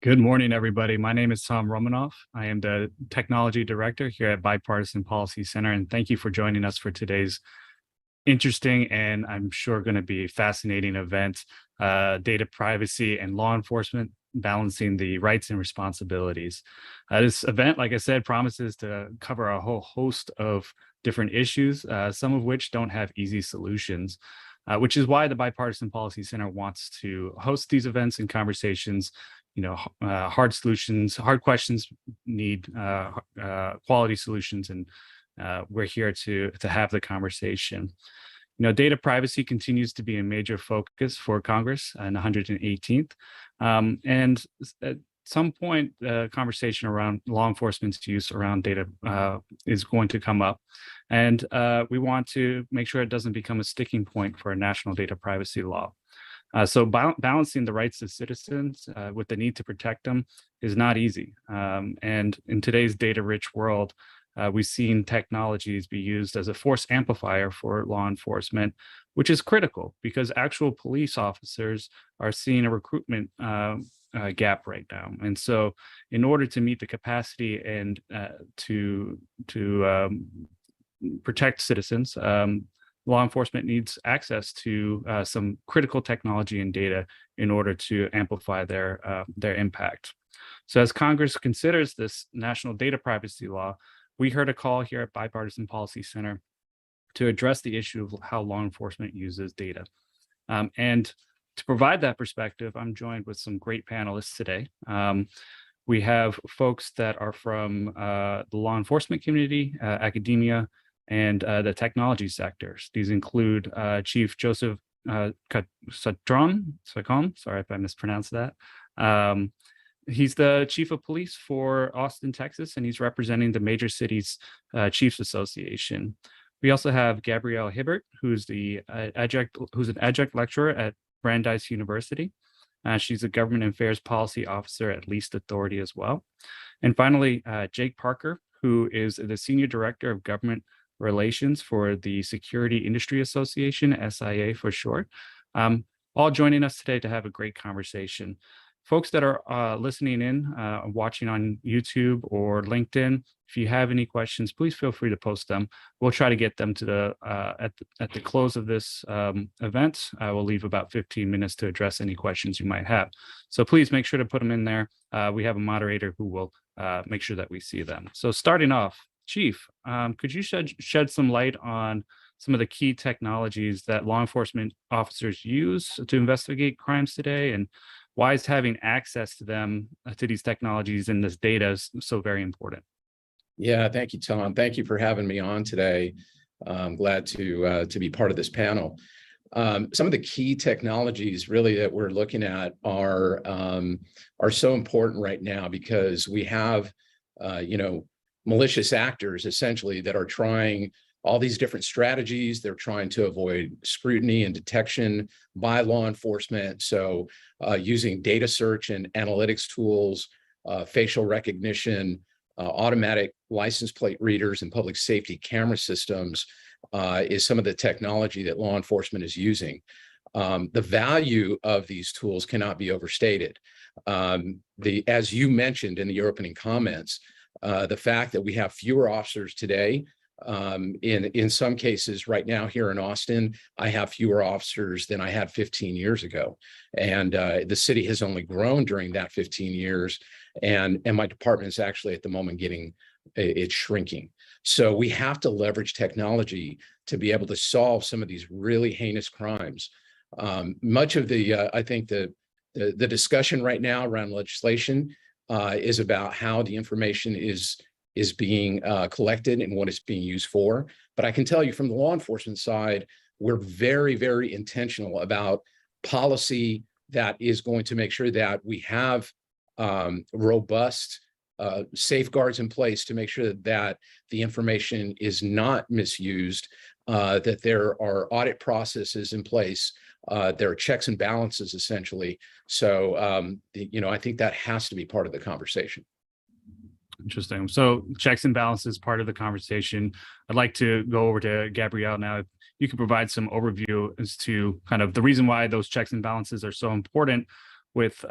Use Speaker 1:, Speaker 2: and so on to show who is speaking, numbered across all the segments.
Speaker 1: Good morning, everybody. My name is Tom Romanoff. I am the Technology Director here at Bipartisan Policy Center, and thank you for joining us for today's interesting and I'm sure going to be fascinating event, data privacy and law enforcement balancing the rights and responsibilities. This event, like I said, promises to cover a whole host of different issues, some of which don't have easy solutions. Which is why the Bipartisan Policy Center wants to host these events and conversations. Hard solutions, hard questions need quality solutions, and we're here to have the conversation. Data privacy continues to be a major focus for Congress in 118th, and at some point, the conversation around law enforcement's use around data is going to come up, and we want to make sure it doesn't become a sticking point for a national data privacy law. So balancing the rights of citizens with the need to protect them is not easy. And in today's data-rich world, we've seen technologies be used as a force amplifier for law enforcement, which is critical because actual police officers are seeing a recruitment gap right now. And so in order to meet the capacity and to protect citizens, law enforcement needs access to some critical technology and data in order to amplify their impact. So as Congress considers this national data privacy law, we heard a call here at Bipartisan Policy Center to address the issue of how law enforcement uses data. And to provide that perspective, I'm joined with some great panelists today. We have folks that are from the law enforcement community, academia, and the technology sectors. These include Chief Joseph Satron, sorry if I mispronounced that. He's the chief of police for Austin, Texas, and he's representing the Major Cities Chiefs Association. We also have Gabrielle Hibbert, who's an adjunct lecturer at Brandeis University. She's a government affairs policy officer at Least Authority as well. And finally, Jake Parker, who is the senior director of government relations for the Security Industry Association, SIA for short, all joining us today to have a great conversation. Folks that are listening in, watching on YouTube or LinkedIn, if you have any questions, please feel free to post them. We'll try to get them to the at the close of this event. I will leave about 15 minutes to address any questions you might have. So please make sure to put them in there. We have a moderator who will make sure that we see them. So starting off, Chief, could you shed some light on some of the key technologies that law enforcement officers use to investigate crimes today, and why is having access to them, to these technologies and this data so very important?
Speaker 2: Yeah, thank you, Tom. Thank you for having me on today. I'm glad to be part of this panel. Some of the key technologies really that we're looking at are so important right now because we have, malicious actors essentially that are trying all these different strategies. They're trying to avoid scrutiny and detection by law enforcement. So using data search and analytics tools, facial recognition, automatic license plate readers, and public safety camera systems is some of the technology that law enforcement is using. The value of these tools cannot be overstated. As you mentioned in the opening comments, the fact that we have fewer officers today, in some cases right now here in Austin, I have fewer officers than I had 15 years ago. And the city has only grown during that 15 years. And my department is actually at the moment it's shrinking. So we have to leverage technology to be able to solve some of these really heinous crimes. Much of I think the discussion right now around legislation is about how the information is being collected and what it's being used for. But I can tell you from the law enforcement side, we're very, very intentional about policy that is going to make sure that we have robust safeguards in place to make sure that the information is not misused, that there are audit processes in place, there are checks and balances essentially. So, I think that has to be part of the conversation.
Speaker 1: Interesting. So checks and balances part of the conversation. I'd like to go over to Gabrielle now. If you could provide some overview as to kind of the reason why those checks and balances are so important, with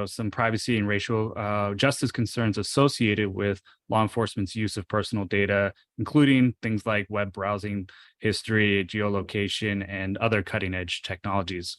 Speaker 1: some privacy and racial justice concerns associated with law enforcement's use of personal data, including things like web browsing history, geolocation, and other cutting edge technologies.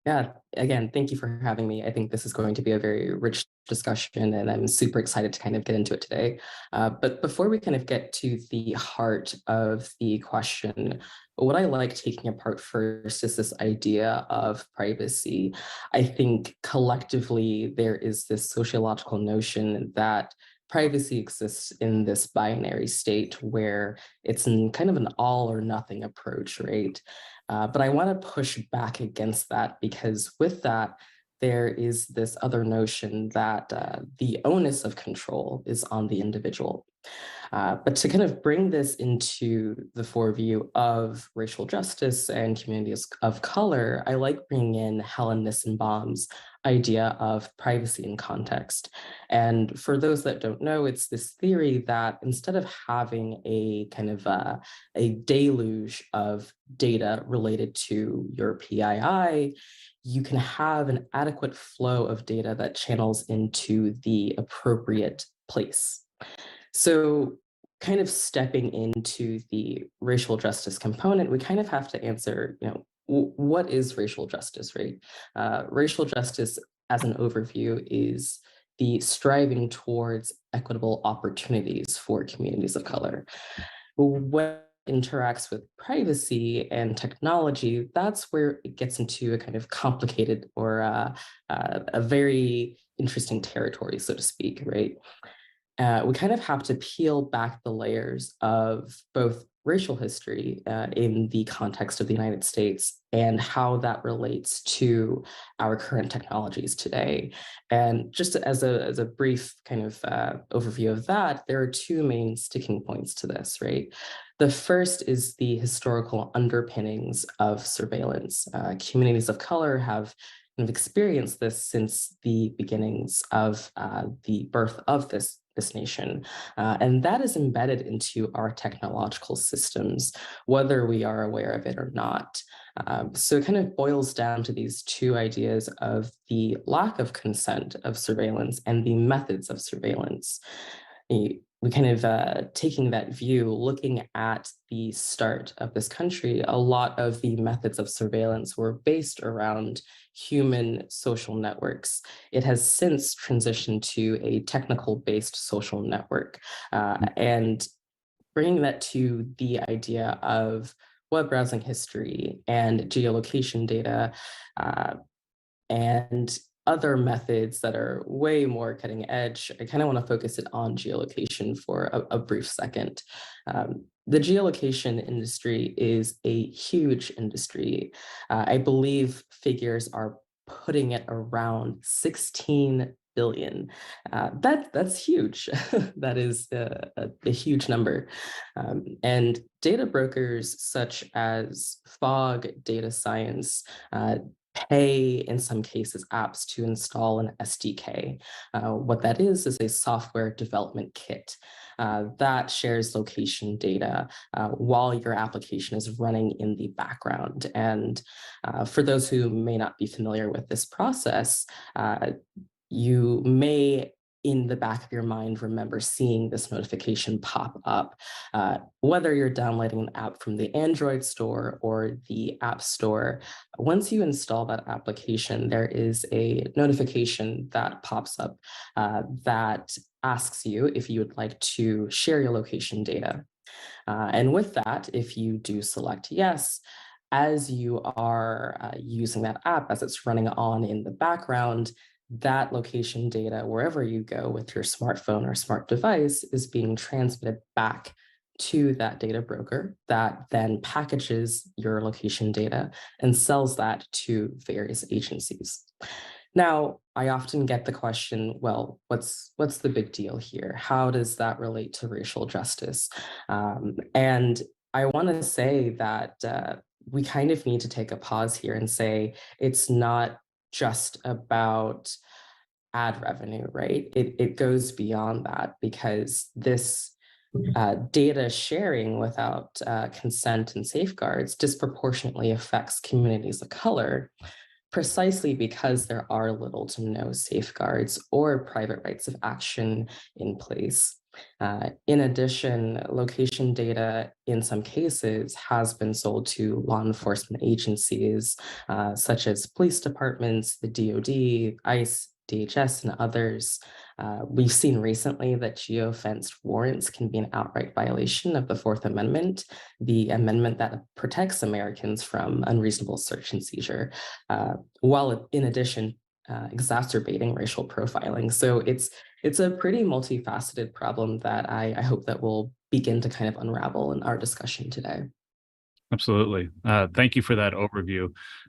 Speaker 3: Yeah, again, thank you for having me. I think this is going to be a very rich discussion, and I'm super excited to kind of get into it today. But before we kind of get to the heart of the question, what I like taking apart first is this idea of privacy. I think collectively there is this sociological notion that privacy exists in this binary state where it's kind of an all or nothing approach, right? But I want to push back against that, because with that, there is this other notion that the onus of control is on the individual. But to kind of bring this into the foreview of racial justice and communities of color, I like bringing in Helen Nissenbaum's idea of privacy in context. And for those that don't know, it's this theory that instead of having a kind of a deluge of data related to your PII, you can have an adequate flow of data that channels into the appropriate place. So kind of stepping into the racial justice component, we kind of have to answer, what is racial justice, right? Racial justice, as an overview, is the striving towards equitable opportunities for communities of color. When it interacts with privacy and technology, that's where it gets into a kind of complicated or a very interesting territory, so to speak, right? We kind of have to peel back the layers of both racial history in the context of the United States and how that relates to our current technologies today. And just as a brief kind of overview of that, there are two main sticking points to this, right? The first is the historical underpinnings of surveillance. Communities of color have kind of experienced this since the beginnings of the birth of this nation. And that is embedded into our technological systems, whether we are aware of it or not. So it kind of boils down to these two ideas of the lack of consent of surveillance and the methods of surveillance. We kind of taking that view, looking at the start of this country, a lot of the methods of surveillance were based around human social networks. It has since transitioned to a technical-based social network. And bringing that to the idea of web browsing history and geolocation data, and other methods that are way more cutting edge, I kind of want to focus it on geolocation for a brief second. The geolocation industry is a huge industry. I believe figures are putting it around 16 billion. That's huge. That is a huge number. And data brokers such as Fog Data Science pay, in some cases, apps to install an SDK. What that is a software development kit that shares location data while your application is running in the background. And for those who may not be familiar with this process, you may, in the back of your mind, remember seeing this notification pop up, whether you're downloading an app from the Android store or the App Store. Once you install that application, there is a notification that pops up that asks you if you would like to share your location data. And with that, if you do select yes, as you are using that app, as it's running on in the background, that location data, wherever you go with your smartphone or smart device, is being transmitted back to that data broker that then packages your location data and sells that to various agencies. Now, I often get the question, well, what's the big deal here? How does that relate to racial justice? And I want to say that we kind of need to take a pause here and say it's not just about ad revenue, right? It goes beyond that, because this data sharing without consent and safeguards disproportionately affects communities of color, precisely because there are little to no safeguards or private rights of action in place. In addition, location data in some cases has been sold to law enforcement agencies, such as police departments, the DoD, ICE, DHS, and others. We've seen recently that geofenced warrants can be an outright violation of the Fourth Amendment, the amendment that protects Americans from unreasonable search and seizure, while in addition exacerbating racial profiling. So it's a pretty multifaceted problem that I hope that we'll begin to kind of unravel in our discussion today.
Speaker 1: Absolutely. Thank you for that overview.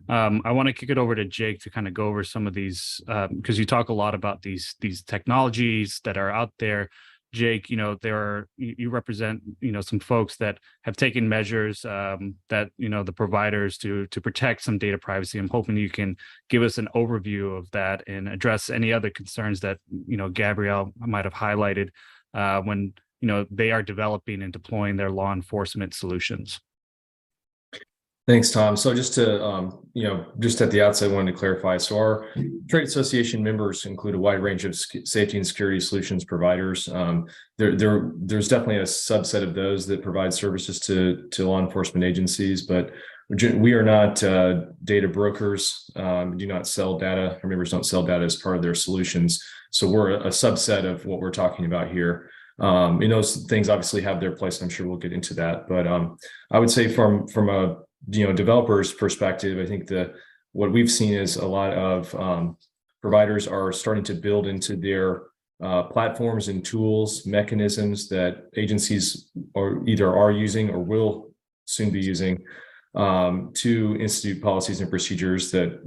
Speaker 1: I want to kick it over to Jake to kind of go over some of these, because you talk a lot about these technologies that are out there. Jake, you represent, some folks that have taken measures that, the providers to protect some data privacy. I'm hoping you can give us an overview of that and address any other concerns that, Gabrielle might have highlighted when, they are developing and deploying their law enforcement solutions.
Speaker 4: Thanks, Tom. So just to, just at the outset, I wanted to clarify. So our trade association members include a wide range of safety and security solutions providers. There's definitely a subset of those that provide services to law enforcement agencies, but we are not data brokers. Do not sell data. Our members don't sell data as part of their solutions. So we're a subset of what we're talking about here. Those things obviously have their place. I'm sure we'll get into that, but I would say from a developers' perspective, I think what we've seen is a lot of providers are starting to build into their platforms and tools, mechanisms that agencies either are using or will soon be using to institute policies and procedures that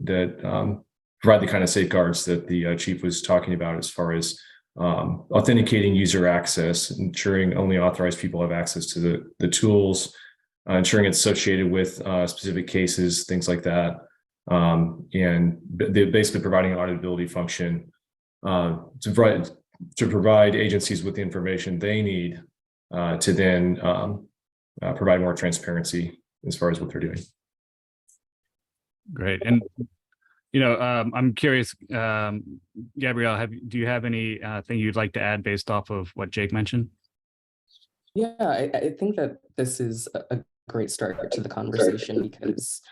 Speaker 4: provide the kind of safeguards that the chief was talking about, as far as authenticating user access, ensuring only authorized people have access to the tools, ensuring it's associated with specific cases, things like that. And they're basically providing an auditability function to provide agencies with the information they need to then provide more transparency as far as what they're doing.
Speaker 1: Great. And, I'm curious, Gabrielle, do you have any thing you'd like to add based off of what Jake mentioned?
Speaker 3: Yeah, I think that this is a great start to the conversation because,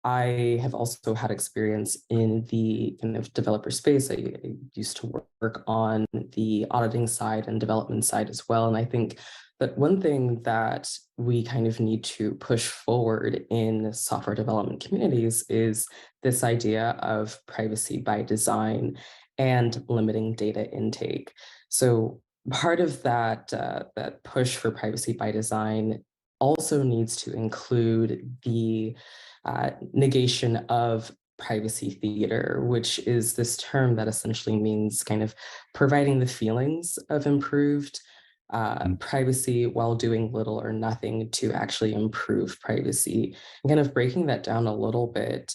Speaker 3: I have also had experience in the kind of developer space. I used to work on the auditing side and development side as well. And I think that one thing that we kind of need to push forward in software development communities is this idea of privacy by design and limiting data intake. So part of that push for privacy by design also needs to include the negation of privacy theater, which is this term that essentially means kind of providing the feelings of improved privacy while doing little or nothing to actually improve privacy. And kind of breaking that down a little bit,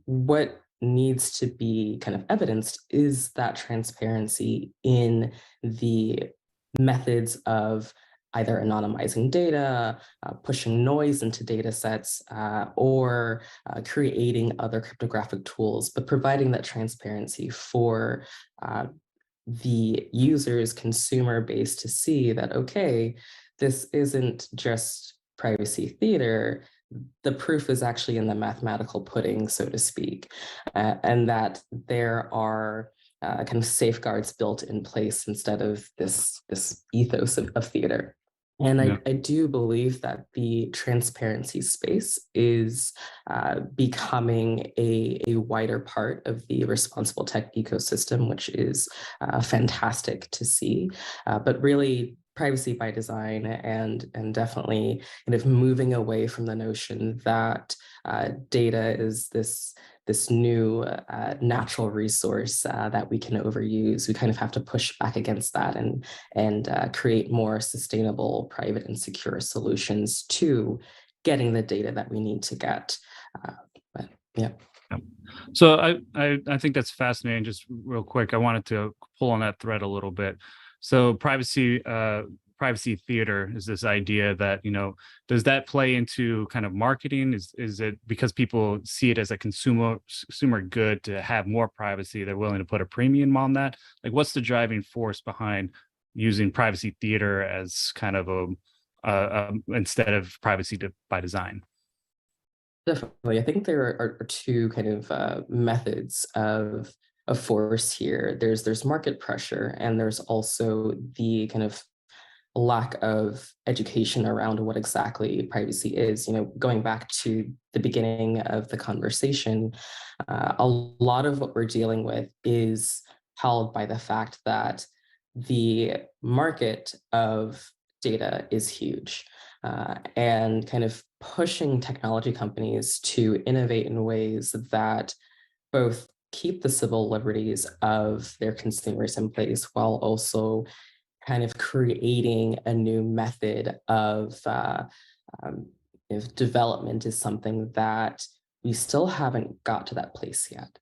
Speaker 3: what needs to be kind of evidenced is that transparency in the methods of either anonymizing data, pushing noise into data sets, or creating other cryptographic tools, but providing that transparency for the user's consumer base to see that, okay, this isn't just privacy theater, the proof is actually in the mathematical pudding, so to speak, and that there are kind of safeguards built in place instead of this ethos of theater. And I do believe that the transparency space is becoming a wider part of the responsible tech ecosystem, which is fantastic to see. But really, privacy by design and definitely kind of moving away from the notion that data is this new natural resource that we can overuse. We kind of have to push back against that and create more sustainable, private, and secure solutions to getting the data that we need to get. But yeah.
Speaker 1: So I think that's fascinating. Just real quick, I wanted to pull on that thread a little bit. So privacy privacy theater is this idea that, does that play into kind of marketing? Is it because people see it as a consumer good to have more privacy, they're willing to put a premium on that? Like, what's the driving force behind using privacy theater as kind of instead of privacy by design?
Speaker 3: Definitely. I think there are two kind of methods of force here. There's market pressure, and there's also the kind of lack of education around what exactly privacy is. Going back to the beginning of the conversation, a lot of what we're dealing with is held by the fact that the market of data is huge, and kind of pushing technology companies to innovate in ways that both keep the civil liberties of their consumers in place while also kind of creating a new method of if development is something that we still haven't got to that place yet.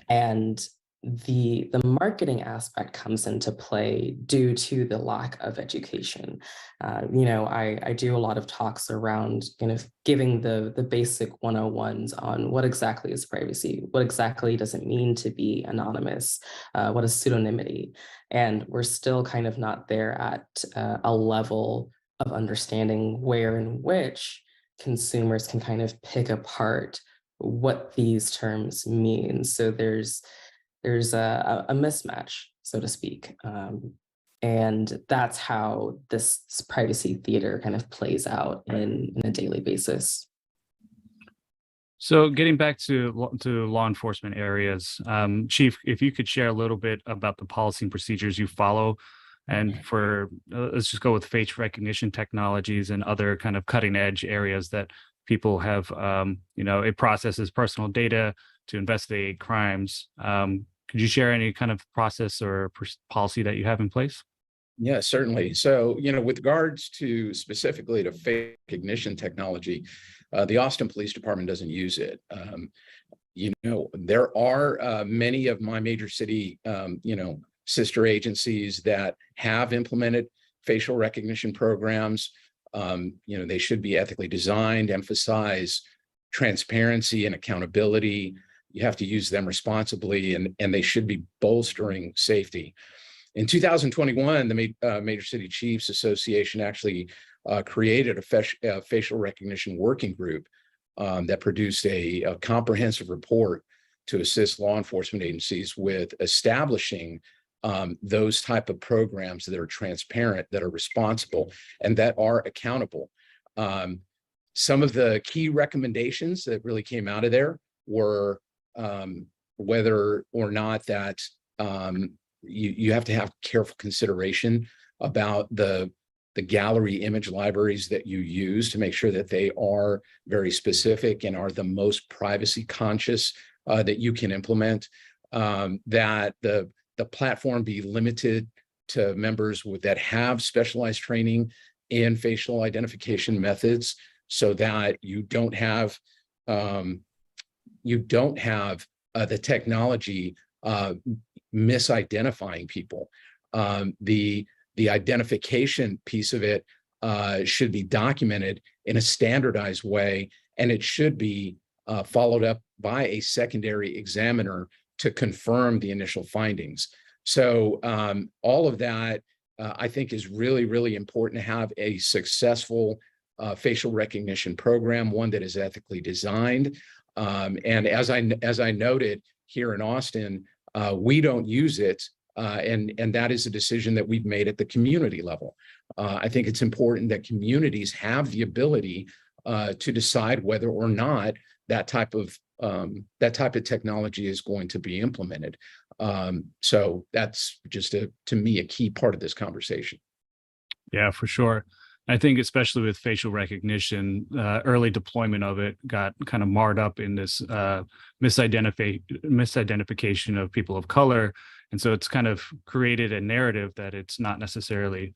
Speaker 3: And the marketing aspect comes into play due to the lack of education. I do a lot of talks around kind of giving the basic 101s on what exactly is privacy, what exactly does it mean to be anonymous, what is pseudonymity, and we're still kind of not there at a level of understanding where in which consumers can kind of pick apart what these terms mean. So there's a mismatch, so to speak. And that's how this privacy theater kind of plays out in a daily basis.
Speaker 1: So getting back to law enforcement areas, Chief, if you could share a little bit about the policy and procedures you follow, and for let's just go with face recognition technologies and other kind of cutting edge areas that people have, it processes personal data to investigate crimes. Could you share any kind of process or policy that you have in place?
Speaker 2: Yeah, certainly. So, with regards to specifically to face recognition technology, the Austin Police Department doesn't use it. There are many of my major city, sister agencies that have implemented facial recognition programs. They should be ethically designed, emphasize transparency and accountability. You have to use them responsibly, and they should be bolstering safety. In 2021, the Major City Chiefs Association actually created a facial recognition working group that produced a comprehensive report to assist law enforcement agencies with establishing those type of programs that are transparent, that are responsible, and that are accountable. Some of the key recommendations that really came out of there were whether or not that you have to have careful consideration about the gallery image libraries that you use to make sure that they are very specific and are the most privacy conscious that you can implement, that the platform be limited to members that have specialized training in facial identification methods, so that you don't have the technology misidentifying people. The identification piece of it should be documented in a standardized way, and it should be followed up by a secondary examiner to confirm the initial findings. So all of that, I think, is really, really important to have a successful facial recognition program, one that is ethically designed. And as I noted, here in Austin, we don't use it, and that is a decision that we've made at the community level. I think it's important that communities have the ability to decide whether or not that type of technology is going to be implemented. So that's just to me a key part of this conversation.
Speaker 1: Yeah, for sure. I think especially with facial recognition, early deployment of it got kind of marred up in this misidentification of people of color. And so it's kind of created a narrative that it's not necessarily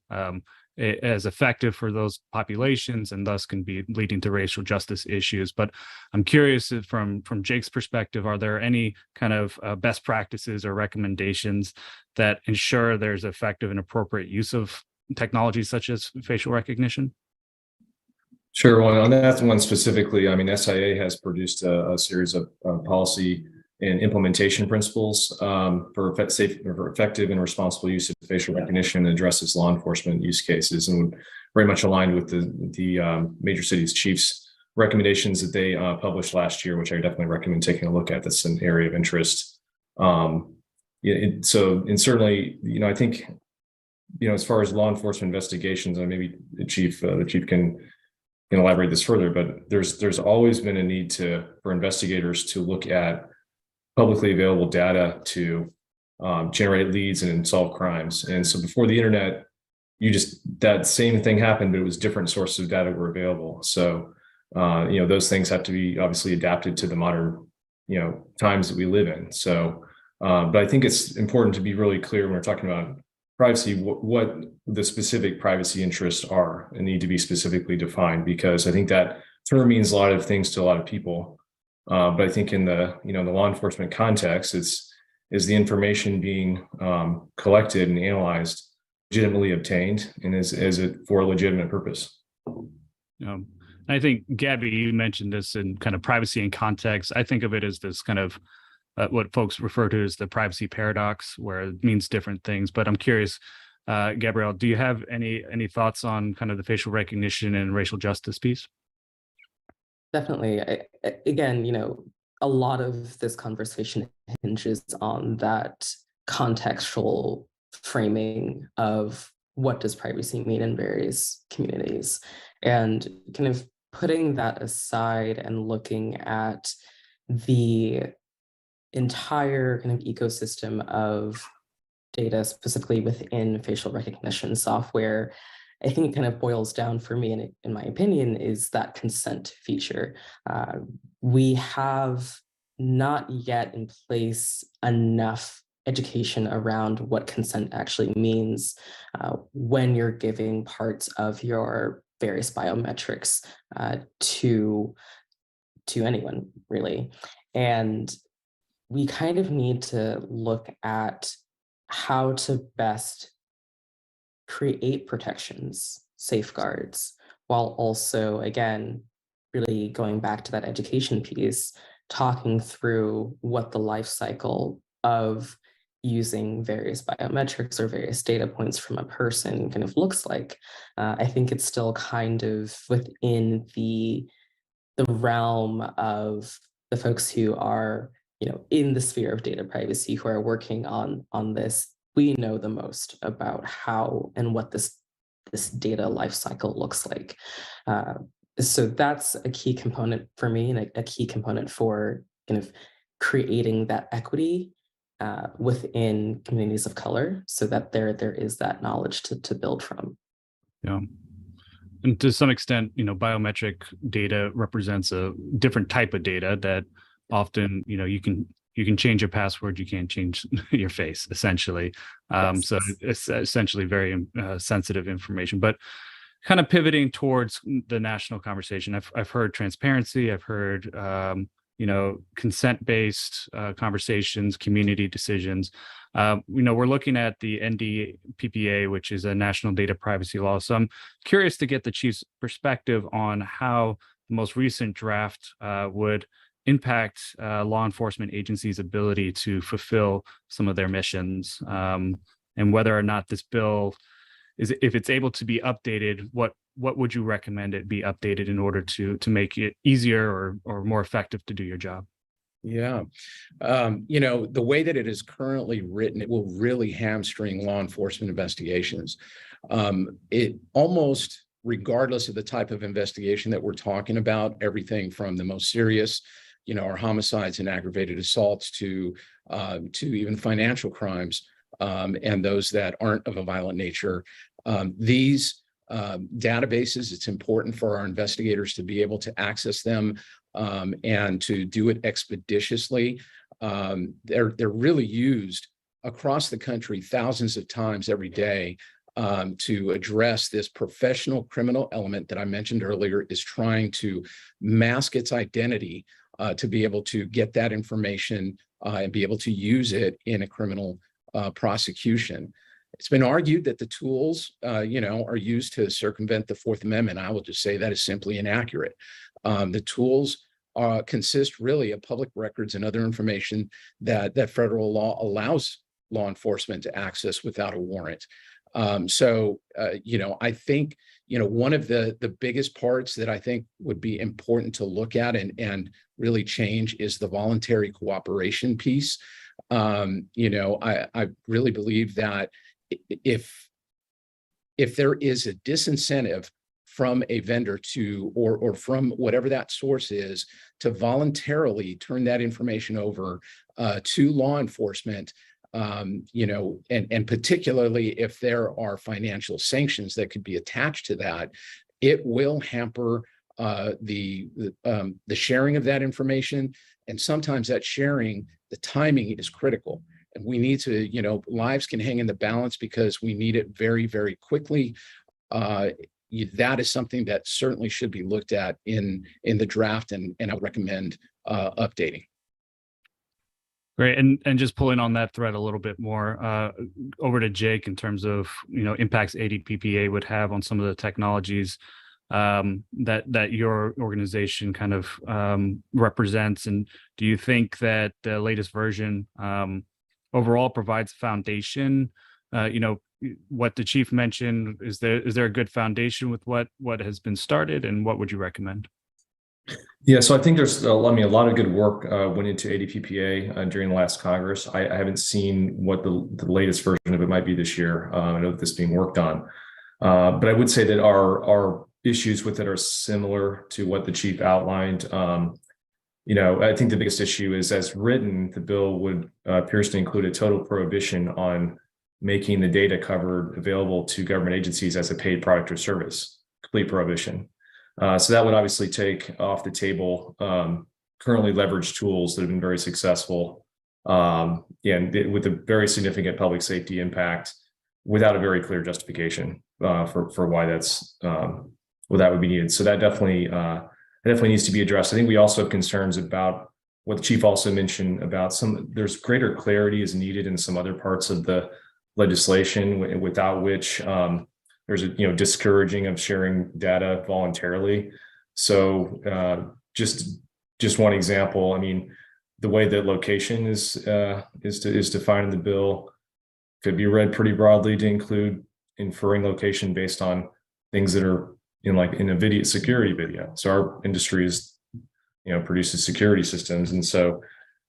Speaker 1: as effective for those populations, and thus can be leading to racial justice issues. But I'm curious if from Jake's perspective, are there any kind of best practices or recommendations that ensure there's effective and appropriate use of technologies such as facial recognition?
Speaker 4: Sure. Well, on that one specifically, I mean, SIA has produced a series of policy and implementation principles for effective and responsible use of facial recognition that addresses law enforcement use cases, and very much aligned with the major cities chiefs recommendations that they published last year, which I definitely recommend taking a look at. That's an area of interest. And certainly, I think, as far as law enforcement investigations, and maybe the chief can elaborate this further, but there's always been a need for investigators to look at publicly available data to generate leads and solve crimes. And so before the internet, that same thing happened, but it was different sources of data were available. So those things have to be obviously adapted to the modern times that we live in. So but I think it's important to be really clear when we're talking about privacy, what the specific privacy interests are and need to be specifically defined, because I think that term means a lot of things to a lot of people. But I think in the the law enforcement context, is the information being collected and analyzed legitimately obtained, and is it for a legitimate purpose?
Speaker 1: I think, Gabby, you mentioned this in kind of privacy in context. I think of it as this kind of what folks refer to as the privacy paradox, where it means different things. But I'm curious, Gabrielle, do you have any thoughts on kind of the facial recognition and racial justice piece?
Speaker 3: Definitely. Again, a lot of this conversation hinges on that contextual framing of what does privacy mean in various communities, and kind of putting that aside and looking at the entire kind of ecosystem of data, specifically within facial recognition software. I think it kind of boils down for me, and in my opinion, is that consent feature. We have not yet in place enough education around what consent actually means when you're giving parts of your various biometrics to anyone, really. And we kind of need to look at how to best create protections, safeguards, while also, again, really going back to that education piece, talking through what the life cycle of using various biometrics or various data points from a person kind of looks like. I think it's still kind of within the realm of the folks who are in the sphere of data privacy, who are working on this. We know the most about how and what this data lifecycle looks like. So that's a key component for me, and a key component for kind of creating that equity within communities of color, so that there is that knowledge to build from.
Speaker 1: Yeah. And to some extent, biometric data represents a different type of data that often, you can change your password, you can't change your face, essentially.
Speaker 3: Yes.
Speaker 1: So it's essentially very sensitive information. But kind of pivoting towards the national conversation, I've heard transparency, I've heard consent-based conversations, community decisions. We're looking at the NDPPA, which is a national data privacy law. So I'm curious to get the chief's perspective on how the most recent draft would impact law enforcement agencies' ability to fulfill some of their missions, and whether or not this bill if it's able to be updated, what would you recommend it be updated in order to make it easier or more effective to do your job?
Speaker 2: Yeah. The way that it is currently written, it will really hamstring law enforcement investigations. It almost, regardless of the type of investigation that we're talking about, everything from the most serious, our homicides and aggravated assaults to even financial crimes, and those that aren't of a violent nature. These databases, it's important for our investigators to be able to access them and to do it expeditiously. They're really used across the country thousands of times every day to address this professional criminal element that I mentioned earlier is trying to mask its identity to be able to get that information and be able to use it in a criminal prosecution. It's been argued that the tools, are used to circumvent the Fourth Amendment. I will just say that is simply inaccurate. The tools consist really of public records and other information that federal law allows law enforcement to access without a warrant. I think, one of the biggest parts that I think would be important to look at and really change is the voluntary cooperation piece. I really believe that if there is a disincentive from a vendor to, or from whatever that source is, to voluntarily turn that information over to law enforcement, and particularly if there are financial sanctions that could be attached to that, it will hamper the sharing of that information. And sometimes that sharing, the timing is critical. And we need to, lives can hang in the balance because we need it very, very quickly. That is something that certainly should be looked at in the draft, and I would recommend updating.
Speaker 1: Great. And just pulling on that thread a little bit more, over to Jake in terms of, impacts ADPPA would have on some of the technologies that your organization kind of represents. And do you think that the latest version overall provides a foundation? What the chief mentioned, is there a good foundation with what has been started, and what would you recommend?
Speaker 4: Yeah, so I think there's a lot of good work went into ADPPA during the last Congress. I haven't seen what the latest version of it might be this year. I know that this is being worked on, but I would say that our issues with it are similar to what the chief outlined. I think the biggest issue is, as written, the bill would appears to include a total prohibition on making the data covered available to government agencies as a paid product or service, complete prohibition. So that would obviously take off the table currently leveraged tools that have been very successful, and with a very significant public safety impact, without a very clear justification for why that would be needed. So that definitely needs to be addressed. I think we also have concerns about what the chief also mentioned about there's greater clarity is needed in some other parts of the legislation, without which there's a discouraging of sharing data voluntarily. So just one example. I mean, the way that location is defined in the bill could be read pretty broadly to include inferring location based on things that are in a security video. So our industry produces security systems, and so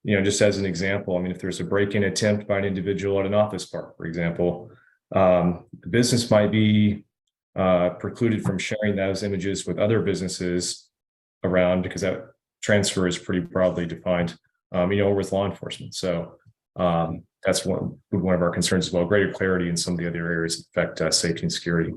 Speaker 4: just as an example, I mean, if there's a break-in attempt by an individual at an office park, for example, the business might be precluded from sharing those images with other businesses around, because that transfer is pretty broadly defined, or with law enforcement. So that's one of our concerns as well, greater clarity in some of the other areas that affect safety and security.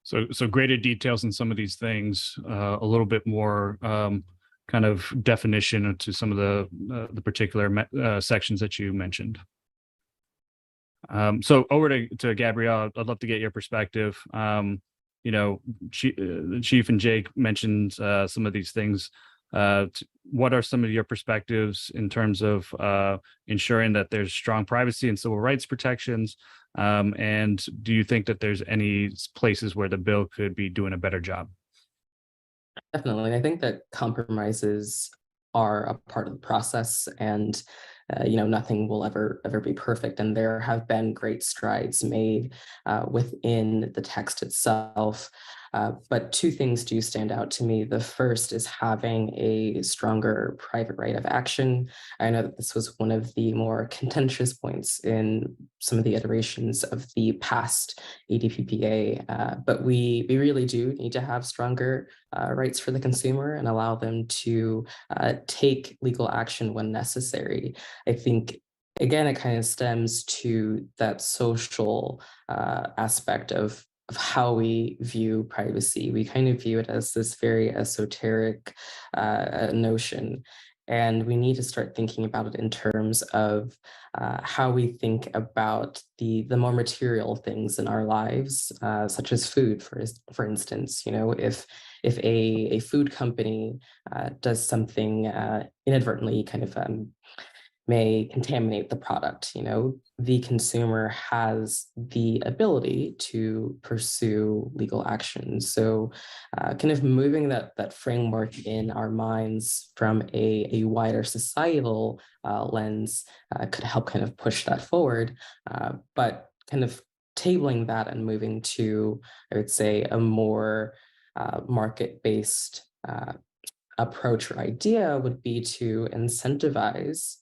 Speaker 1: So greater details in some of these things, a little bit more kind of definition into some of the particular sections that you mentioned. So over to Gabrielle, I'd love to get your perspective. The chief and Jake mentioned some of these things. What are some of your perspectives in terms of ensuring that there's strong privacy and civil rights protections? And do you think that there's any places where the bill could be doing a better job?
Speaker 3: Definitely. I think that compromises are a part of the process, and nothing will ever be perfect. And there have been great strides made within the text itself. But two things do stand out to me. The first is having a stronger private right of action. I know that this was one of the more contentious points in some of the iterations of the past ADPPA, but we really do need to have stronger rights for the consumer and allow them to take legal action when necessary. I think, again, it kind of stems to that social aspect of how we view privacy. We kind of view it as this very esoteric notion, and we need to start thinking about it in terms of how we think about the more material things in our lives, such as food, for instance. If a food company does something inadvertently kind of may contaminate the product. You know, the consumer has the ability to pursue legal action. So kind of moving that framework in our minds from a wider societal lens could help kind of push that forward. But kind of tabling that and moving to, I would say, a more market-based approach or idea would be to incentivize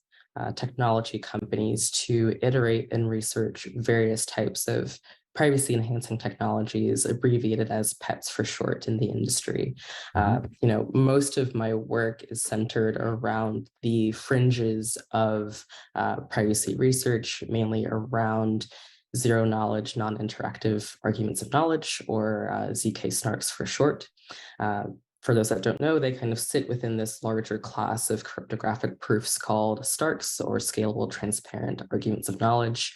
Speaker 3: technology companies to iterate and research various types of privacy enhancing technologies, abbreviated as PETs for short in the industry. You know, most of my work is centered around the fringes of privacy research, mainly around zero knowledge, non-interactive arguments of knowledge, or ZK SNARKs for short. For those that don't know, they kind of sit within this larger class of cryptographic proofs called STARKs, or scalable transparent arguments of knowledge.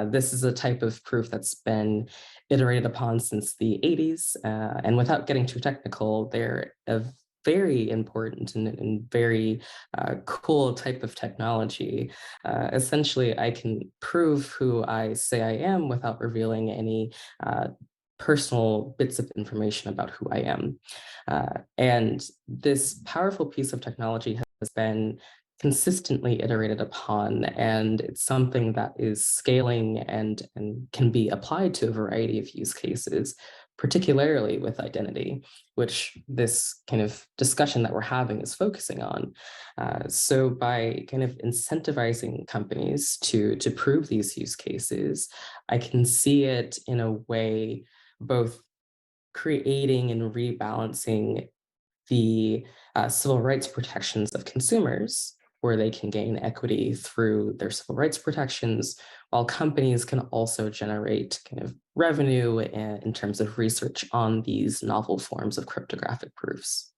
Speaker 3: This is a type of proof that's been iterated upon since the 80s. And without getting too technical, they're a very important and very cool type of technology. Essentially, I can prove who I say I am without revealing any personal bits of information about who I am. And this powerful piece of technology has been consistently iterated upon, and it's something that is scaling and can be applied to a variety of use cases, particularly with identity, which this kind of discussion that we're having is focusing on. So by kind of incentivizing companies to prove these use cases, I can see it in a way both creating and rebalancing the civil rights protections of consumers, where they can gain equity through their civil rights protections, while companies can also generate kind of revenue in terms of research on these novel forms of cryptographic proofs.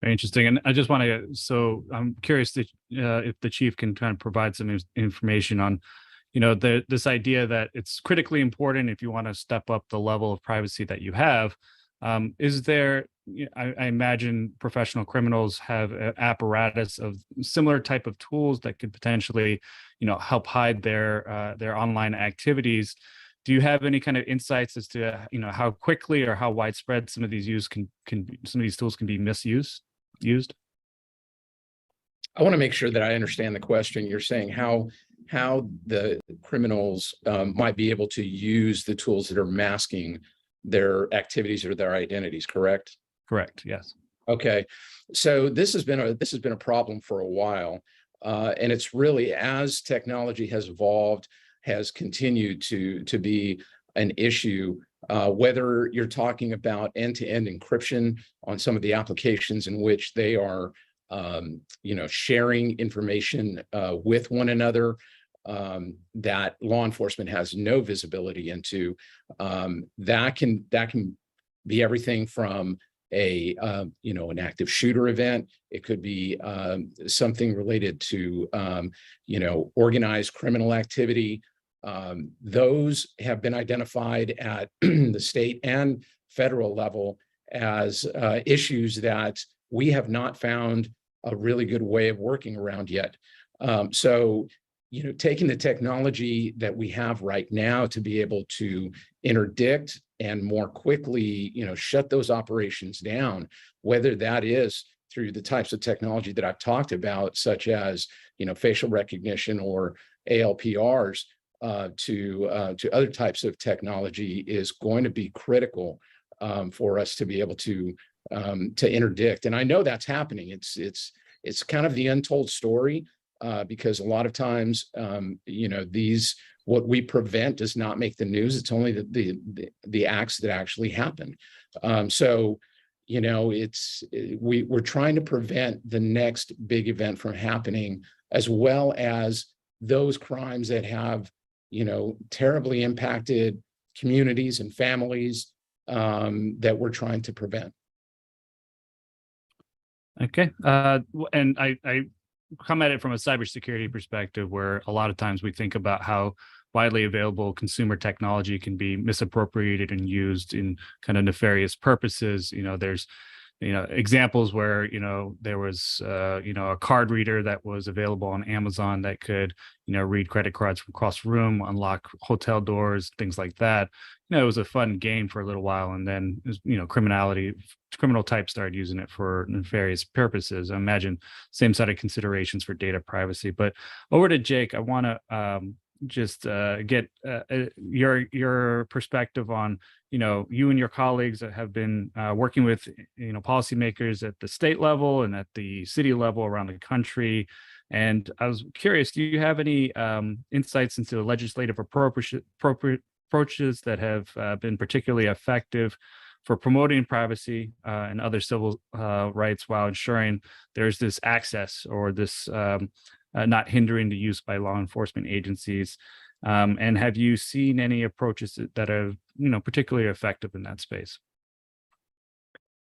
Speaker 1: Very interesting. And I just want to, so I'm curious if the chief can kind of provide some information on, you know, this idea that it's critically important if you want to step up the level of privacy that you have. Is there, I imagine professional criminals have an apparatus of similar type of tools that could potentially, you know, help hide their online activities. Do you have any kind of insights as to, you know, how quickly or how widespread some of these some of these tools can be misused?
Speaker 2: I want to make sure that I understand the question. You're saying how the criminals might be able to use the tools that are masking their activities or their identities, correct?
Speaker 1: Correct, yes.
Speaker 2: Okay, so this has been a problem for a while, and it's really, as technology has evolved, has continued to be an issue. Whether you're talking about end-to-end encryption on some of the applications in which they are, you know, sharing information with one another that law enforcement has no visibility into, that can be everything from a you know, an active shooter event. It could be something related to you know, organized criminal activity. Those have been identified at the state and federal level as issues that we have not found a really good way of working around yet. So, you know, taking the technology that we have right now to be able to interdict and more quickly, you know, shut those operations down, whether that is through the types of technology that I've talked about, such as, you know, facial recognition or ALPRs, to other types of technology, is going to be critical for us to be able to interdict. And I know that's happening. It's kind of the untold story, because a lot of times, you know, what we prevent does not make the news. It's only the acts that actually happen. So, you know, we're trying to prevent the next big event from happening, as well as those crimes that have, you know, terribly impacted communities and families, that we're trying to prevent.
Speaker 1: Okay. And I come at it from a cybersecurity perspective, where a lot of times we think about how widely available consumer technology can be misappropriated and used in kind of nefarious purposes. You know, there's examples where, there was, a card reader that was available on Amazon that could, read credit cards from across the room, unlock hotel doors, things like that. It was a fun game for a little while. And then, criminal types started using it for nefarious purposes. I imagine same set of considerations for data privacy. But over to Jake, I want to just get your perspective on, you and your colleagues that have been working with, policymakers at the state level and at the city level around the country. And I was curious, do you have any insights into legislative approaches that have been particularly effective for promoting privacy and other civil rights while ensuring there's this access, or this not hindering the use by law enforcement agencies? And have you seen any approaches that are, particularly effective in that space?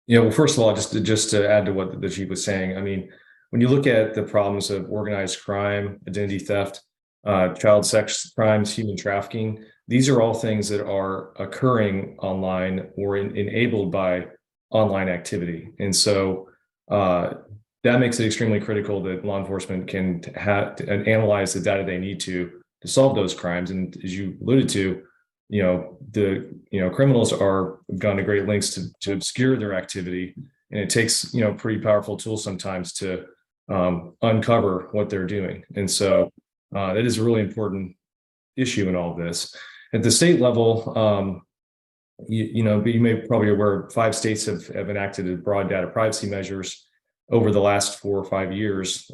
Speaker 4: Well, first of all, just to add to what the chief was saying, I mean, when you look at the problems of organized crime, identity theft, child sex crimes, human trafficking, these are all things that are occurring online or enabled by online activity. And so that makes it extremely critical that law enforcement can analyze the data they need to solve those crimes. And as you alluded to, criminals have gone to great lengths to obscure their activity, and it takes pretty powerful tools sometimes to uncover what they're doing. And so that is a really important issue in all of this. At the state level, you may probably aware 5 states have enacted broad data privacy measures over the last 4 or 5 years.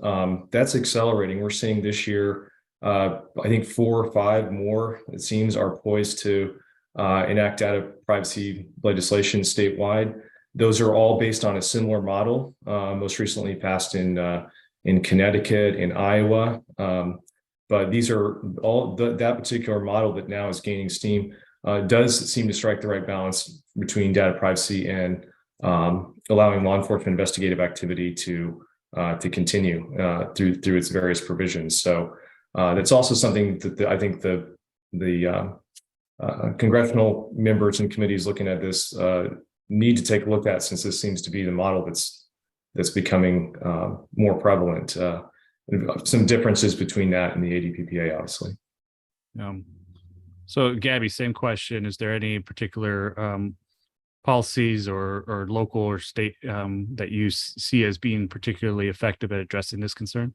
Speaker 4: That's accelerating. We're seeing this year, I think 4 or 5 more, it seems, are poised to enact data privacy legislation statewide. Those are all based on a similar model, most recently passed in Connecticut, in Iowa. But these are all that particular model that now is gaining steam does seem to strike the right balance between data privacy and allowing law enforcement investigative activity to continue through its various provisions. So that's also something that I think the congressional members and committees looking at this need to take a look at, since this seems to be the model that's becoming more prevalent. Some differences between that and the ADPPA, obviously.
Speaker 1: So, Gabby, same question. Is there any particular policies or local or state that you see as being particularly effective at addressing this concern?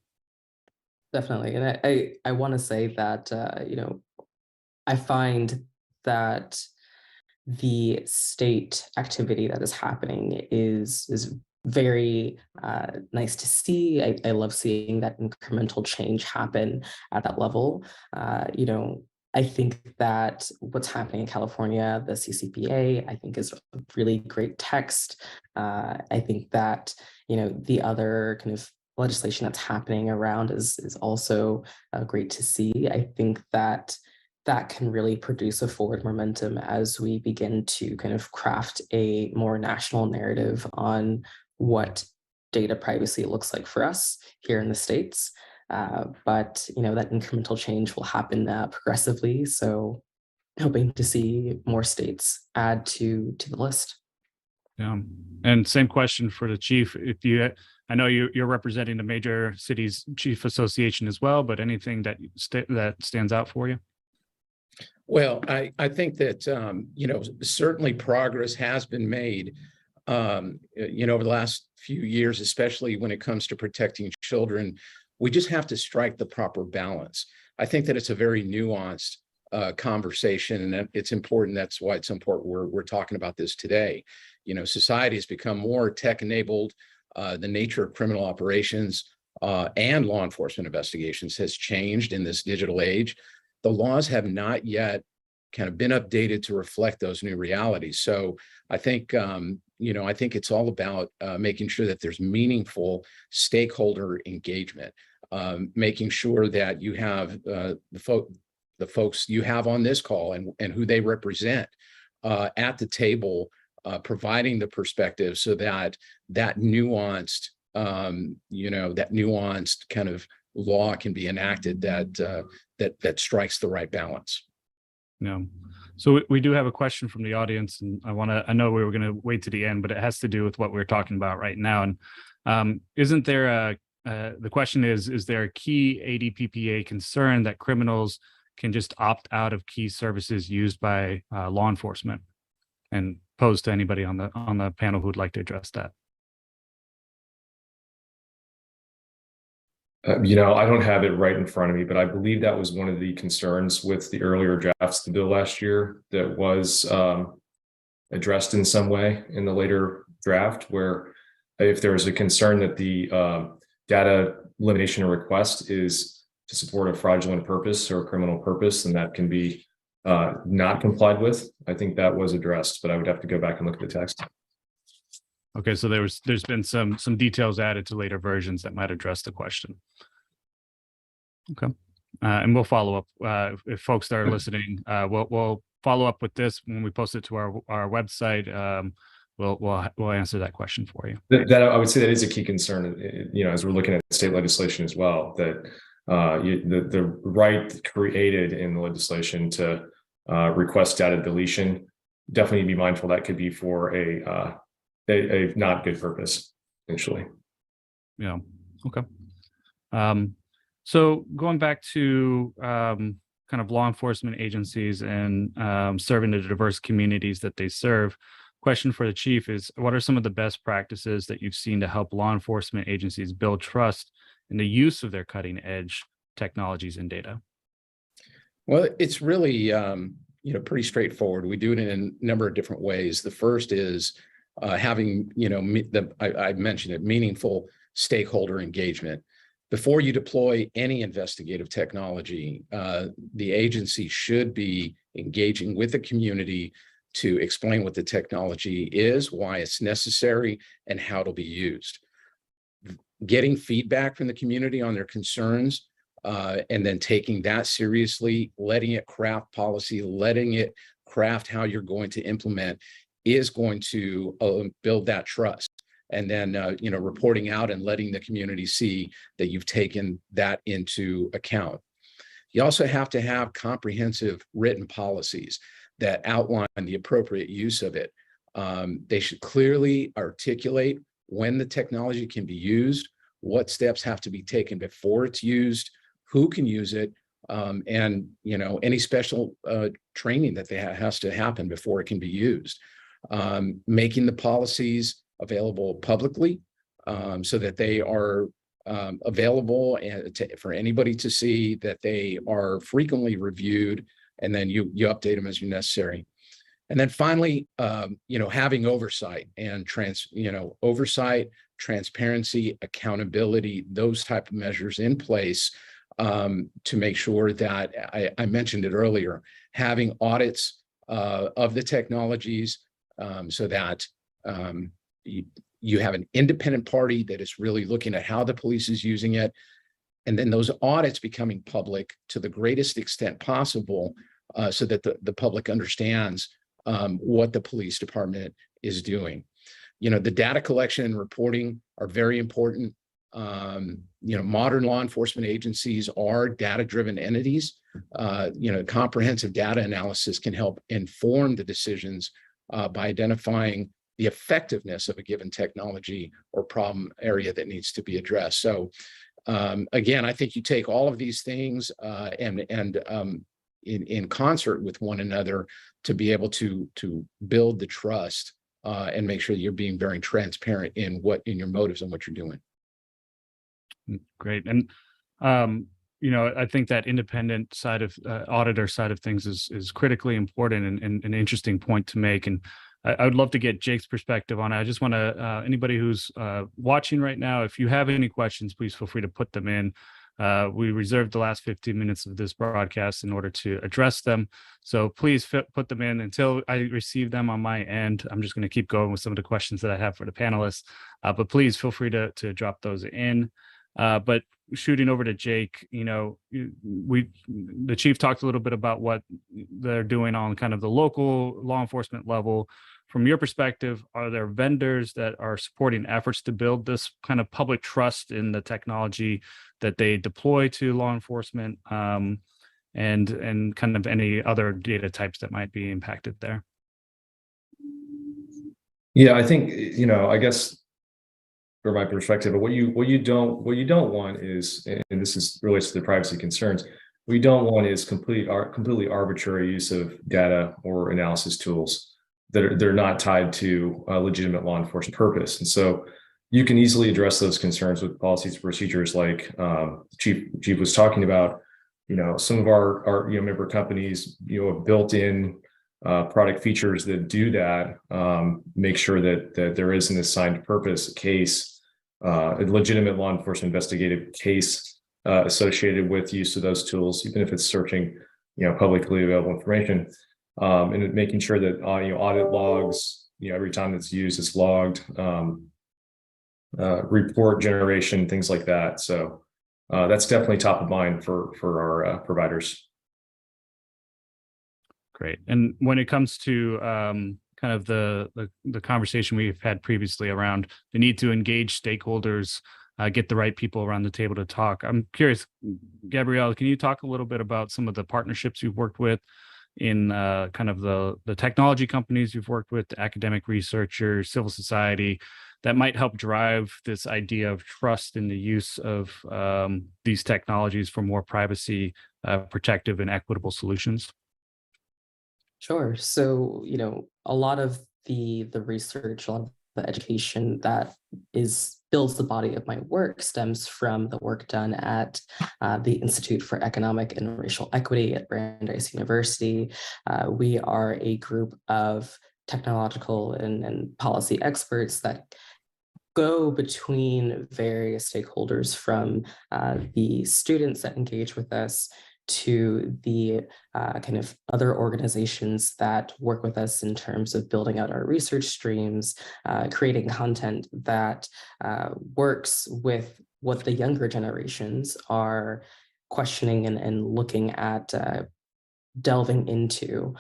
Speaker 3: Definitely. And I want to say that, I find that the state activity that is happening is very nice to see. I love seeing that incremental change happen at that level. I think that what's happening in California, the CCPA, I think is a really great text. I think that, the other kind of legislation that's happening around is also great to see. I think that can really produce a forward momentum as we begin to kind of craft a more national narrative on what data privacy looks like for us here in the States. But that incremental change will happen progressively. So hoping to see more states add to the list.
Speaker 1: Yeah, and same question for the chief. I know you're representing the Major Cities Chief Association as well, but anything that stands out for you?
Speaker 2: Well, I think that certainly progress has been made over the last few years, especially when it comes to protecting children. We just have to strike the proper balance. I think that it's a very nuanced conversation, and it's important. That's why it's important we're talking about this today. Society has become more tech-enabled. The nature of criminal operations and law enforcement investigations has changed in this digital age. The laws have not yet kind of been updated to reflect those new realities. So I think, I think it's all about making sure that there's meaningful stakeholder engagement, making sure that you have the folks you have on this call and who they represent at the table, providing the perspective so that nuanced, that nuanced kind of law can be enacted that strikes the right balance.
Speaker 1: Yeah. So we do have a question from the audience, and I know we were going to wait to the end, but it has to do with what we're talking about right now. And isn't there the question is there a key ADPPA concern that criminals can just opt out of key services used by law enforcement? And posed to anybody on the panel who'd like to address that.
Speaker 4: I don't have it right in front of me, but I believe that was one of the concerns with the earlier drafts of the bill last year that was addressed in some way in the later draft, where if there is a concern that the data elimination request is to support a fraudulent purpose or a criminal purpose, then that can be not complied with. I think that was addressed, but I would have to go back and look at the text.
Speaker 1: Okay, so there's been some details added to later versions that might address the question. Okay, and we'll follow up if folks that are listening. We'll follow up with this when we post it to our website. We'll answer that question for you.
Speaker 4: That I would say that is a key concern. As we're looking at state legislation as well, that the right created in the legislation to request data deletion, definitely be mindful that could be for a not good purpose, essentially.
Speaker 1: Yeah. Okay. So going back to kind of law enforcement agencies and serving the diverse communities that they serve, question for the chief is, what are some of the best practices that you've seen to help law enforcement agencies build trust in the use of their cutting edge technologies and data?
Speaker 2: Well, it's really pretty straightforward. We do it in a number of different ways. The first is having I mentioned it, meaningful stakeholder engagement. Before you deploy any investigative technology, the agency should be engaging with the community to explain what the technology is, why it's necessary, and how it'll be used. Getting feedback from the community on their concerns, and then taking that seriously, letting it craft policy, letting it craft how you're going to implement, is going to build that trust. And then, reporting out and letting the community see that you've taken that into account. You also have to have comprehensive written policies that outline the appropriate use of it. They should clearly articulate when the technology can be used, what steps have to be taken before it's used, who can use it, and any special training that has to happen before it can be used. Making the policies available publicly so that they are available and for anybody to see, that they are frequently reviewed, and then you update them as necessary. And then finally, having oversight and transparency, accountability, those type of measures in place to make sure that I mentioned it earlier, having audits of the technologies so that you have an independent party that is really looking at how the police is using it, and then those audits becoming public to the greatest extent possible, so that the public understands what the police department is doing. The data collection and reporting are very important. Modern law enforcement agencies are data-driven entities. Comprehensive data analysis can help inform the decisions by identifying the effectiveness of a given technology or problem area that needs to be addressed. So again, I think you take all of these things and in concert with one another to be able to build the trust and make sure that you're being very transparent in your motives and what you're doing.
Speaker 1: Great. And I think that independent side of auditor side of things is critically important and an interesting point to make. And I would love to get Jake's perspective on it. I just want to, anybody who's watching right now, if you have any questions, please feel free to put them in. We reserved the last 15 minutes of this broadcast in order to address them. So please put them in until I receive them on my end. I'm just going to keep going with some of the questions that I have for the panelists, but please feel free to drop those in. But shooting over to Jake, the chief talked a little bit about what they're doing on kind of the local law enforcement level. From your perspective, are there vendors that are supporting efforts to build this kind of public trust in the technology that they deploy to law enforcement? and kind of any other data types that might be impacted there?
Speaker 4: Yeah, I think, I guess from my perspective, but what you don't want is, and this is relates to the privacy concerns, what you don't want is completely arbitrary use of data or analysis tools that are not tied to a legitimate law enforcement purpose. And so you can easily address those concerns with policies and procedures like Chief was talking about. Some of our member companies have built in product features that do that, make sure that there is an assigned purpose case, a legitimate law enforcement investigative case associated with use of those tools, even if it's searching publicly available information, and making sure that audit logs, every time it's used, it's logged, report generation, things like that. So that's definitely top of mind for our providers.
Speaker 1: Great. And when it comes to kind of the conversation we've had previously around the need to engage stakeholders, get the right people around the table to talk, I'm curious, Gabrielle, can you talk a little bit about some of the partnerships you've worked with in kind of the technology companies you've worked with, the academic researchers, civil society, that might help drive this idea of trust in the use of these technologies for more privacy protective and equitable solutions?
Speaker 3: Sure. So, a lot of the research, a lot of the education that builds the body of my work stems from the work done at the Institute for Economic and Racial Equity at Brandeis University. We are a group of technological and policy experts that go between various stakeholders, from the students that engage with us to the kind of other organizations that work with us in terms of building out our research streams, creating content that works with what the younger generations are questioning and looking at delving into.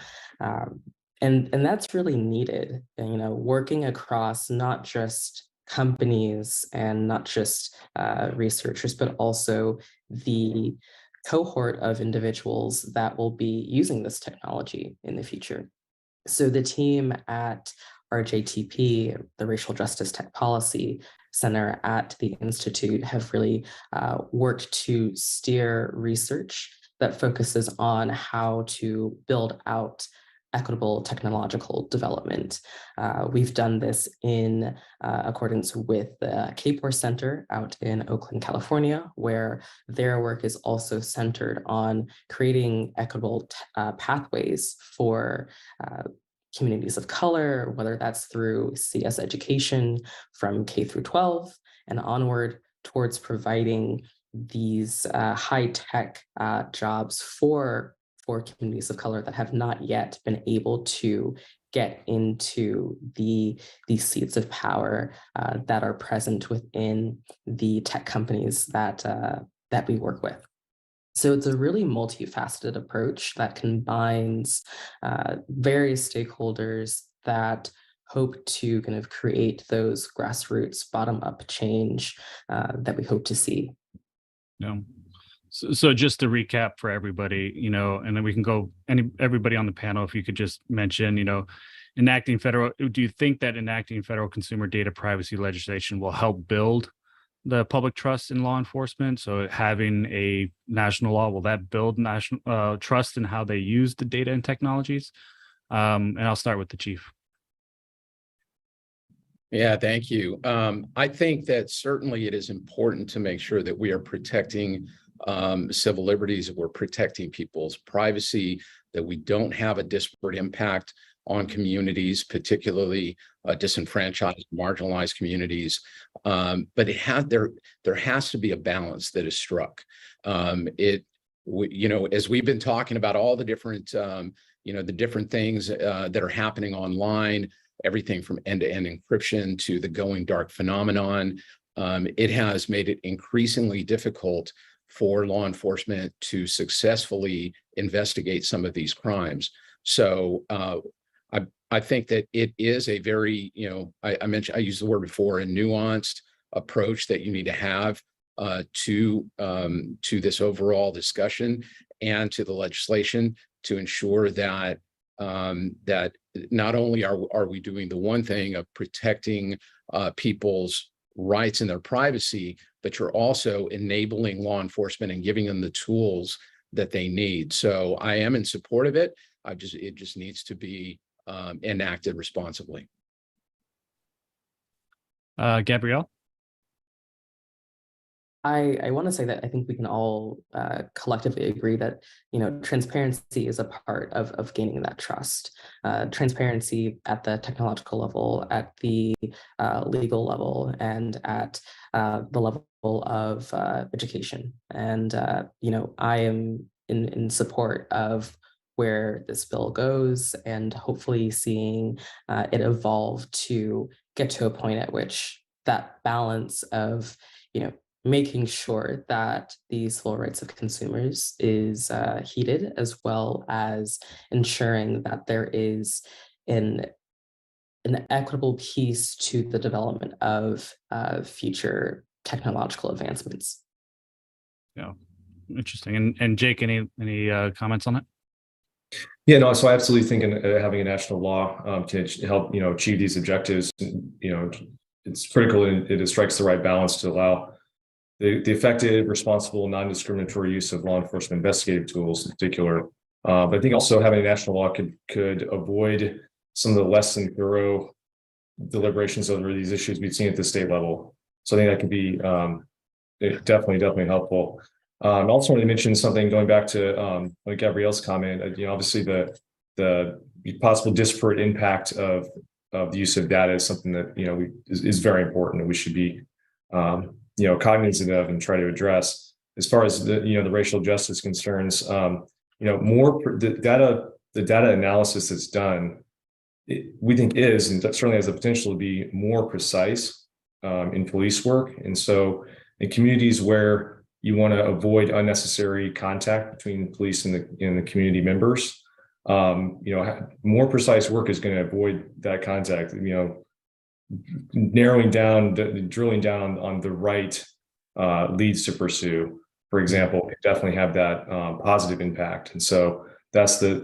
Speaker 3: And that's really needed, working across not just companies and not just researchers, but also the cohort of individuals that will be using this technology in the future. So the team at RJTP, the Racial Justice Tech Policy Center at the Institute, have really worked to steer research that focuses on how to build out equitable technological development. We've done this in accordance with the Capor Center out in Oakland, California, where their work is also centered on creating equitable pathways for communities of color, whether that's through CS education from K through 12 and onward, towards providing these high-tech jobs for communities of color that have not yet been able to get into the seats of power that are present within the tech companies that we work with. So it's a really multifaceted approach that combines various stakeholders that hope to kind of create those grassroots bottom-up change that we hope to see.
Speaker 1: Yeah. So just to recap for everybody, and then we can go, everybody on the panel, if you could just mention, do you think that enacting federal consumer data privacy legislation will help build the public trust in law enforcement? So having a national law, will that build national trust in how they use the data and technologies? And I'll start with the chief.
Speaker 2: Yeah, thank you. I think that certainly it is important to make sure that we are protecting civil liberties, that we're protecting people's privacy, that we don't have a disparate impact on communities, particularly disenfranchised, marginalized communities. But there has to be a balance that is struck. As we've been talking about all the different, the different things that are happening online, everything from end-to-end encryption to the going dark phenomenon, it has made it increasingly difficult for law enforcement to successfully investigate some of these crimes. So I think that it is a very, I used the word before, a nuanced approach that you need to have to this overall discussion. and to the legislation to ensure that that not only are we doing the one thing of protecting people's rights and their privacy, but you're also enabling law enforcement and giving them the tools that they need. So I am in support of it. It just needs to be enacted responsibly.
Speaker 1: Gabrielle?
Speaker 3: I want to say that I think we can all collectively agree that, you know, transparency is a part of gaining that trust. Transparency at the technological level, at the legal level, and at the level of education. And, you know, I am in support of where this bill goes, and hopefully seeing it evolve to get to a point at which that balance of, you know, making sure that the civil rights of consumers is heeded, as well as ensuring that there is an equitable piece to the development of future technological advancements.
Speaker 1: Yeah, interesting. And Jake, any comments on that?
Speaker 4: Yeah, no, so I absolutely think having a national law to help, you know, achieve these objectives, you know, it's critical, and it strikes the right balance to allow the effective, responsible, non-discriminatory use of law enforcement investigative tools in particular. But I think also having a national law could avoid some of the less than thorough deliberations over these issues we've seen at the state level. So I think that could be definitely helpful. I also want to mention something going back to Gabrielle's comment. You know, obviously the possible disparate impact of the use of data is something that, you know, is very important, and we should be you know, cognizant of and try to address. As far as the, you know, the racial justice concerns, you know, the data analysis that's done, we think is, and that certainly has the potential to be more precise in police work. And so in communities where you want to avoid unnecessary contact between the police and the community members, you know, more precise work is going to avoid that contact. You know, narrowing down, drilling down on the right leads to pursue, for example, can definitely have that positive impact. And so that's the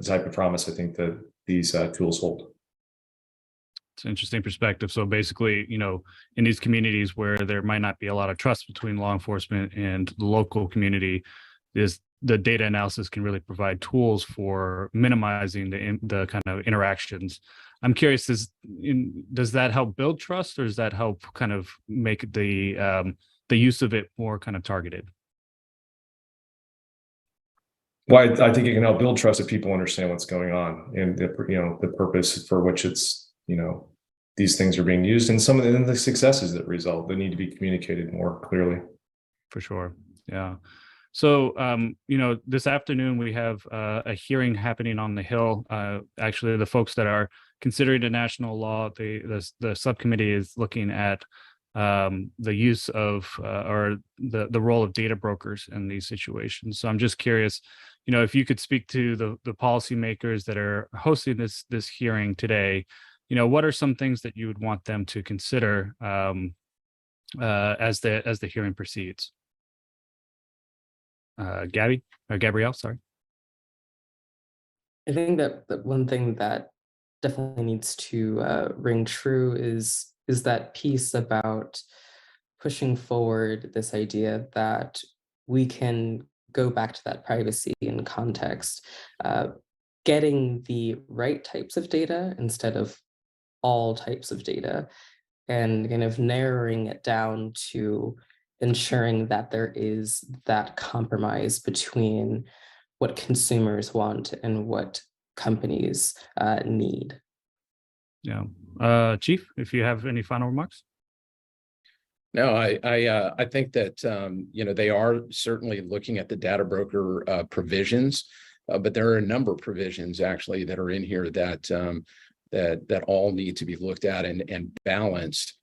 Speaker 4: type of promise I think that these tools hold.
Speaker 1: It's an interesting perspective. So basically, you know, in these communities where there might not be a lot of trust between law enforcement and the local community, the data analysis can really provide tools for minimizing the kind of interactions. I'm curious, does that help build trust, or does that help kind of make the use of it more kind of targeted?
Speaker 4: Well, I think it can help build trust if people understand what's going on and the purpose for which it's, you know, these things are being used, and some of the successes that result that need to be communicated more clearly.
Speaker 1: For sure. Yeah. So, you know, this afternoon we have a hearing happening on the Hill. Actually, the folks that are considering a national law, the subcommittee is looking at the use of or the role of data brokers in these situations. So I'm just curious, you know, if you could speak to the policymakers that are hosting this hearing today. You know, what are some things that you would want them to consider as the hearing proceeds? Gabrielle, sorry.
Speaker 3: I think that one thing that definitely needs to ring true is that piece about pushing forward this idea that we can go back to that privacy and context, getting the right types of data instead of all types of data, and kind of narrowing it down to ensuring that there is that compromise between what consumers want and what companies need.
Speaker 1: Yeah. Chief, if you have any final remarks.
Speaker 2: No, I think that you know, they are certainly looking at the data broker provisions, but there are a number of provisions actually that are in here that that all need to be looked at and balanced,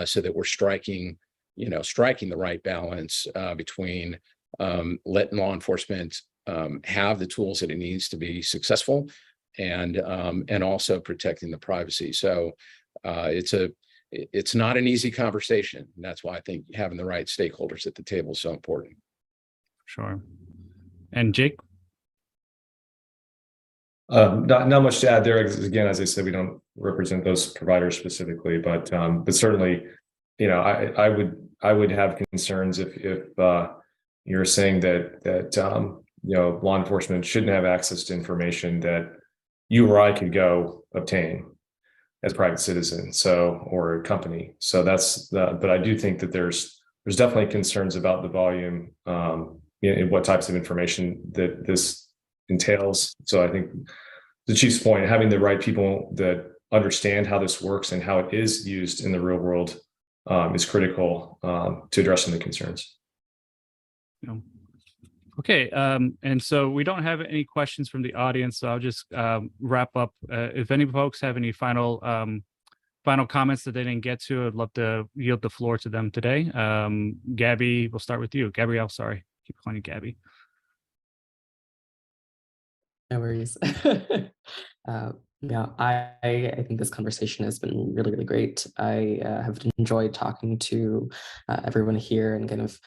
Speaker 2: so that we're striking the right balance between letting law enforcement have the tools that it needs to be successful, and also protecting the privacy. So it's not an easy conversation, and that's why I think having the right stakeholders at the table is so important.
Speaker 1: Sure. And Jake?
Speaker 4: Not much to add there. Again, as I said, we don't represent those providers specifically, but certainly, I would have concerns if you're saying that law enforcement shouldn't have access to information that you or I could go obtain as a private citizen, or a company. So but I do think that there's definitely concerns about the volume, and what types of information that this entails. So I think the chief's point, having the right people that understand how this works and how it is used in the real world is critical to addressing the concerns.
Speaker 1: Okay, and so we don't have any questions from the audience, so I'll just wrap up. If any folks have any final comments that they didn't get to, I'd love to yield the floor to them today. Gabby, we'll start with you. Gabrielle, sorry, keep calling you Gabby.
Speaker 3: No worries. Yeah, I think this conversation has been really, really great. I have enjoyed talking to everyone here and kind of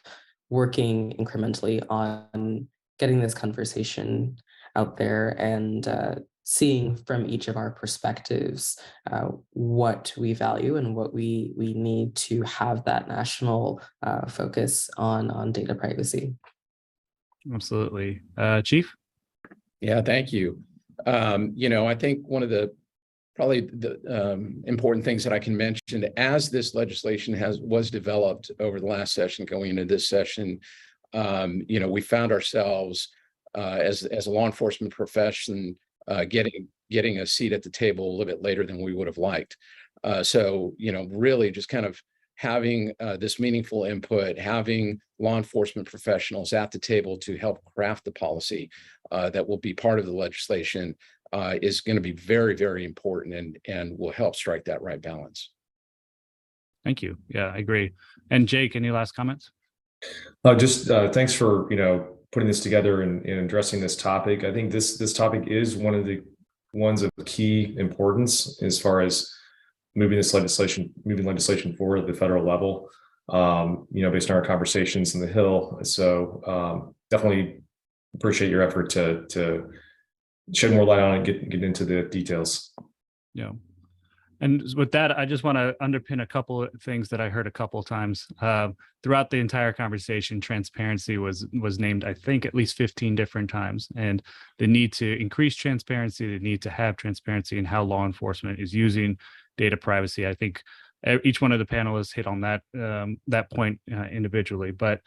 Speaker 3: working incrementally on getting this conversation out there and seeing from each of our perspectives what we value and what we need to have that national focus on data privacy.
Speaker 1: Absolutely. Chief?
Speaker 2: Yeah, thank you. I think one of the important things that I can mention as this legislation was developed over the last session going into this session, we found ourselves as a law enforcement profession getting a seat at the table a little bit later than we would have liked. So really just kind of having this meaningful input, having law enforcement professionals at the table to help craft the policy that will be part of the legislation is going to be very, very important and will help strike that right balance.
Speaker 1: Thank you. Yeah, I agree. And Jake, any last comments?
Speaker 4: Just thanks for putting this together and addressing this topic. I think this topic is one of the ones of key importance as far as moving legislation forward at the federal level. Based on our conversations in the Hill. So definitely appreciate your effort to shed more light on it, get into the details.
Speaker 1: Yeah. And with that, I just want to underpin a couple of things that I heard a couple of times throughout the entire conversation. Transparency was named, I think, at least 15 different times, and the need to increase transparency, the need to have transparency in how law enforcement is using data privacy. I think each one of the panelists hit on that point individually. But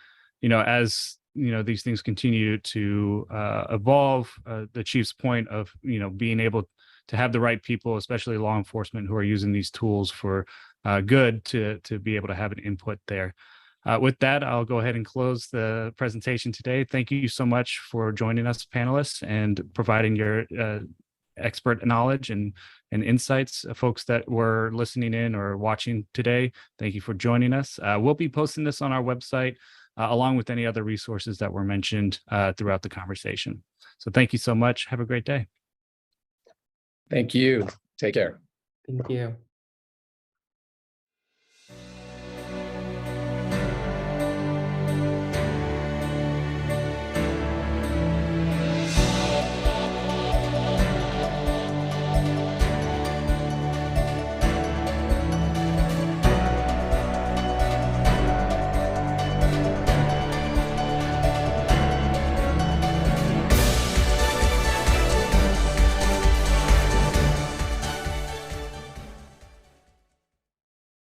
Speaker 1: as these things continue to evolve, the chief's point of being able to have the right people, especially law enforcement, who are using these tools for good, to be able to have an input there. With that, I'll go ahead and close the presentation today. Thank you so much for joining us, panelists, and providing your expert knowledge and insights. Folks that were listening in or watching today, thank you for joining us. We'll be posting this on our website along with any other resources that were mentioned throughout the conversation. So thank you so much. Have a great day.
Speaker 2: Thank you. Take care.
Speaker 3: Thank you.